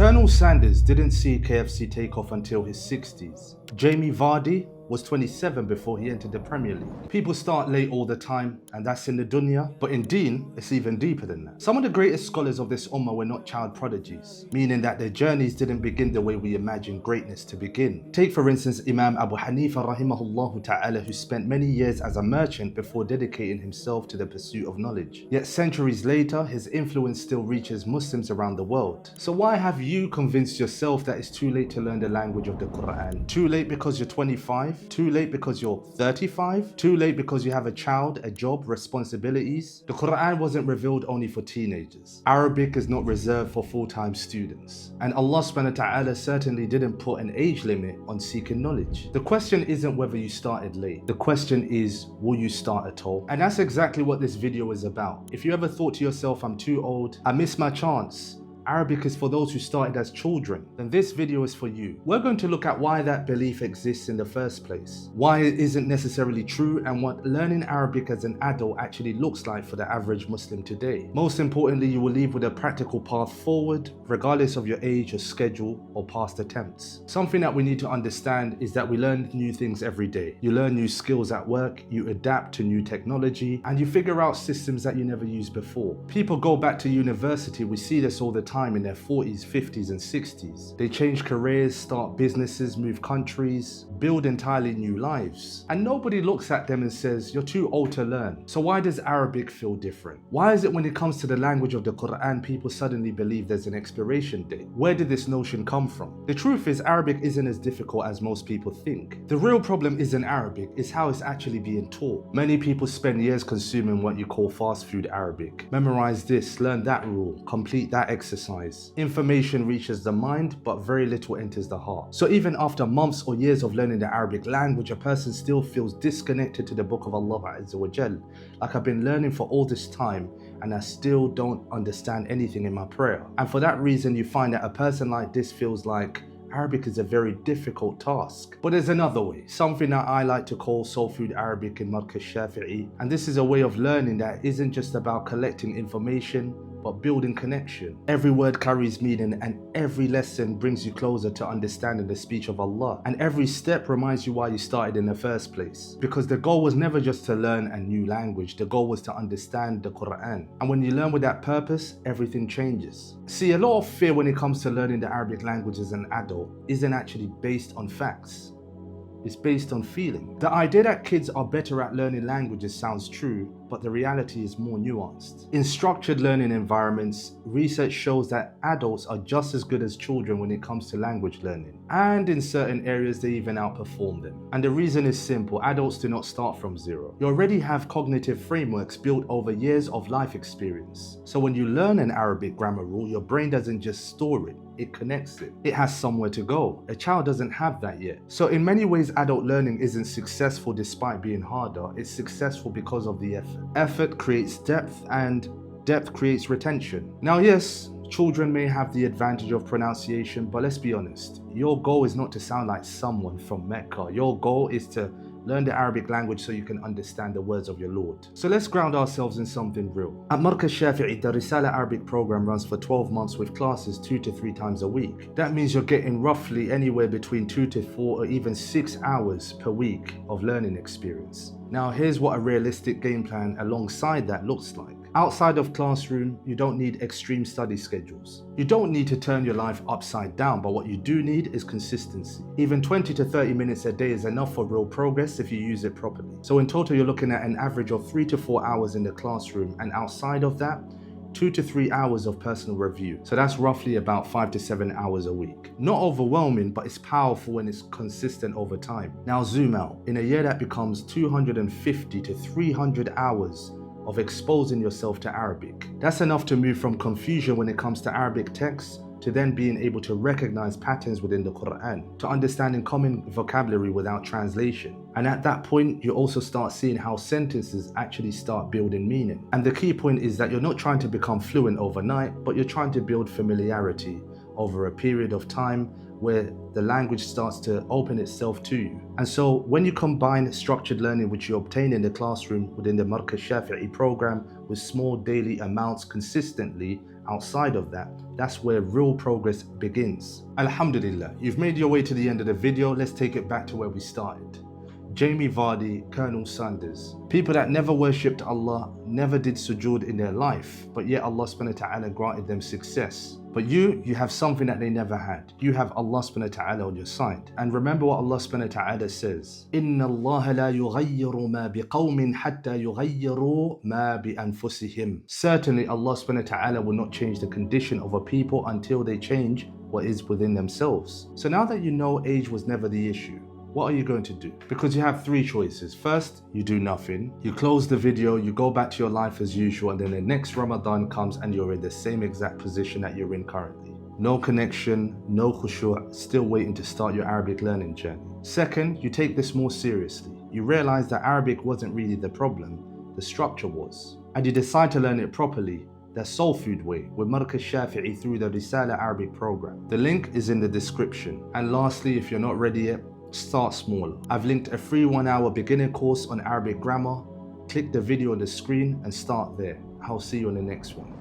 Colonel Sanders didn't see KFC take off until his 60s. Jamie Vardy was 27 before he entered the Premier League. People start late all the time, and that's in the dunya, but in Deen, it's even deeper than that. Some of the greatest scholars of this ummah were not child prodigies, meaning that their journeys didn't begin the way we imagine greatness to begin. Take for instance Imam Abu Hanifa rahimahullah ta'ala, who spent many years as a merchant before dedicating himself to the pursuit of knowledge. Yet centuries later, his influence still reaches Muslims around the world. So why have you convinced yourself that it's too late to learn the language of the Quran? Too late because you're 25? Too late because you're 35? Too late because you have a child, a job, responsibilities? The Quran wasn't revealed only for teenagers. Arabic is not reserved for full-time students. And Allah subhanahu wa ta'ala certainly didn't put an age limit on seeking knowledge. The question isn't whether you started late. The question is, will you start at all? And that's exactly what this video is about. If you ever thought to yourself, I'm too old, I missed my chance, Arabic is for those who started as children, then this video is for you. We're going to look at why that belief exists in the first place, why it isn't necessarily true, and what learning Arabic as an adult actually looks like for the average Muslim today. Most importantly, you will leave with a practical path forward, regardless of your age or schedule or past attempts. Something that we need to understand is that we learn new things every day. You learn new skills at work, you adapt to new technology, and you figure out systems that you never used before. People go back to university, we see this all the time in their 40s, 50s and 60s. They change careers, start businesses, move countries, build entirely new lives. And nobody looks at them and says, you're too old to learn. So why does Arabic feel different? Why is it when it comes to the language of the Quran, people suddenly believe there's an expiration date? Where did this notion come from? The truth is, Arabic isn't as difficult as most people think. The real problem isn't Arabic, it's how it's actually being taught. Many people spend years consuming what you call fast food Arabic. Memorize this, learn that rule, complete that exercise. Information reaches the mind, but very little enters the heart. So even after months or years of learning the Arabic language, a person still feels disconnected to the book of Allah Azza wa Jal. Like, I've been learning for all this time and I still don't understand anything in my prayer. And for that reason, you find that a person like this feels like Arabic is a very difficult task. But there's another way, something that I like to call soul food Arabic in Markaz Shafi'ee. And this is a way of learning that isn't just about collecting information, but building connection. Every word carries meaning, and every lesson brings you closer to understanding the speech of Allah. And every step reminds you why you started in the first place. Because the goal was never just to learn a new language, the goal was to understand the Quran. And when you learn with that purpose, everything changes. See, a lot of fear when it comes to learning the Arabic language as an adult isn't actually based on facts. It's based on feeling. The idea that kids are better at learning languages sounds true, but the reality is more nuanced. In structured learning environments, research shows that adults are just as good as children when it comes to language learning. And in certain areas, they even outperform them. And the reason is simple, adults do not start from zero. You already have cognitive frameworks built over years of life experience. So when you learn an Arabic grammar rule, your brain doesn't just store it, it connects it. It has somewhere to go. A child doesn't have that yet. So in many ways, adult learning isn't successful despite being harder. It's successful because of the effort. Effort creates depth, and depth creates retention. Now, yes, children may have the advantage of pronunciation, but let's be honest. Your goal is not to sound like someone from Mecca. Your goal is to learn the Arabic language so you can understand the words of your Lord. So let's ground ourselves in something real. At Markaz Shafi'ee, the Risala Arabic program runs for 12 months with classes 2 to 3 times a week. That means you're getting roughly anywhere between 2 to 4 or even 6 hours per week of learning experience. Now, here's what a realistic game plan alongside that looks like. Outside of classroom, you don't need extreme study schedules. You don't need to turn your life upside down, but what you do need is consistency. Even 20 to 30 minutes a day is enough for real progress if you use it properly. So in total, you're looking at an average of 3 to 4 hours in the classroom, and outside of that, 2 to 3 hours of personal review. So that's roughly about 5 to 7 hours a week. Not overwhelming, but it's powerful when it's consistent over time. Now zoom out. In a year, that becomes 250 to 300 hours of exposing yourself to Arabic. That's enough to move from confusion when it comes to Arabic texts to then being able to recognize patterns within the Quran, to understanding common vocabulary without translation. And at that point, you also start seeing how sentences actually start building meaning. And the key point is that you're not trying to become fluent overnight, but you're trying to build familiarity over a period of time where the language starts to open itself to you. And so when you combine structured learning, which you obtain in the classroom within the Markaz Shafi'ee program, with small daily amounts consistently, outside of that, that's where real progress begins. Alhamdulillah, you've made your way to the end of the video. Let's take it back to where we started. Jamie Vardy, Colonel Sanders. People that never worshipped Allah, never did sujood in their life, but yet Allah subhanahu wa ta'ala granted them success. But you have something that they never had. You have Allah subhanahu wa ta'ala on your side. And remember what Allah subhanahu wa ta'ala says. إِنَّ اللَّهَ لَا يُغَيِّرُ مَا بِقَوْمٍ حَتَّى يُغَيِّرُوا مَا بِأَنفُسِهِمْ. Certainly Allah subhanahu wa ta'ala will not change the condition of a people until they change what is within themselves. So now that you know age was never the issue, what are you going to do? Because you have three choices. First, you do nothing. You close the video, you go back to your life as usual, and then the next Ramadan comes and you're in the same exact position that you're in currently. No connection, no khushu', still waiting to start your Arabic learning journey. Second, you take this more seriously. You realize that Arabic wasn't really the problem, the structure was. And you decide to learn it properly, the soul food way, with Markaz Shafi'ee through the Risala Arabic program. The link is in the description. And lastly, if you're not ready yet, start smaller. I've linked a free 1-hour beginner course on Arabic grammar. Click the video on the screen and start there. I'll see you on the next one.